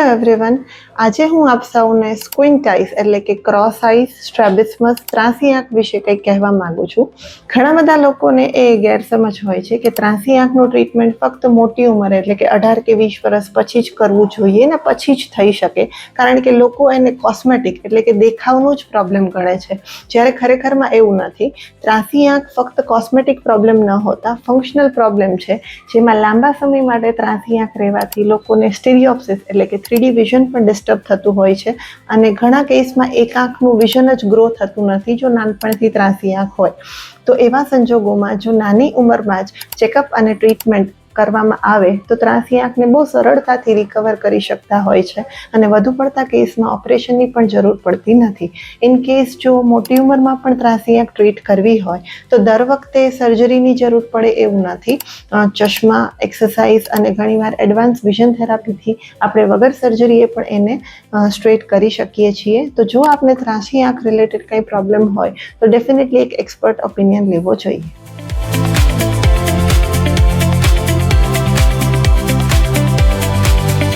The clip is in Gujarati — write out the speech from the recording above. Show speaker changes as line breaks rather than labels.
હેલો એવરીવન, આજે હું આપ સૌને સ્ક્વિન્ટ આઈસ એટલે કે ક્રોસ આઈસ, સ્ટ્રેબિસ્મસ, ત્રાંસી આંખ વિશે કંઈક કહેવા માંગુ છું. ઘણા બધા લોકોને એ ગેરસમજ હોય છે કે ત્રાંસી આંખનું ટ્રીટમેન્ટ ફક્ત મોટી ઉંમરે એટલે કે 18 કે 20 વર્ષ પછી જ કરવું જોઈએ ને પછી જ થઈ શકે, કારણ કે લોકો એને કોસ્મેટિક એટલે કે દેખાવનું જ પ્રોબ્લેમ ગણે છે, જ્યારે ખરેખરમાં એવું નથી. ત્રાંસી આંખ ફક્ત કોસ્મેટિક પ્રોબ્લેમ ન હોતા ફંક્શનલ પ્રોબ્લેમ છે, જેમાં લાંબા સમય માટે ત્રાંસી આંખ રહેવાથી લોકોને સ્ટીરિયોપ્સિસ એટલે કે 3D વિઝન પણ ડિસ્ટર્બ થતું હોય છે અને ઘણા કેસમાં એક આંખનું વિઝન જ ગ્રો થતું નથી જો નાનપણથી ત્રાંસી આંખ હોય. તો એવા સંજોગોમાં જો નાની ઉંમરમાં જ ચેકઅપ અને ટ્રીટમેન્ટ કરવામાં આવે તો ત્રાંસી આંખને બહુ સરળતાથી રિકવર કરી શકતા હોય છે અને વધુ પડતા કેસમાં ઓપરેશનની પણ જરૂર પડતી નથી. ઇન કેસ જો મોટી ઉંમરમાં પણ ત્રાંસી આંખ ટ્રીટ કરવી હોય તો દર વખતે સર્જરીની જરૂર પડે એવું નથી. ચશ્મા, એક્સરસાઇઝ અને ઘણીવાર એડવાન્સ વિઝન થેરાપીથી આપણે વગર સર્જરીએ પણ એને સ્ટ્રેટ કરી શકીએ છીએ. તો જો આપને ત્રાંસી આંખ રિલેટેડ કંઈ પ્રોબ્લેમ હોય તો ડેફિનેટલી એક એક્સપર્ટ ઓપિનિયન લેવો જોઈએ.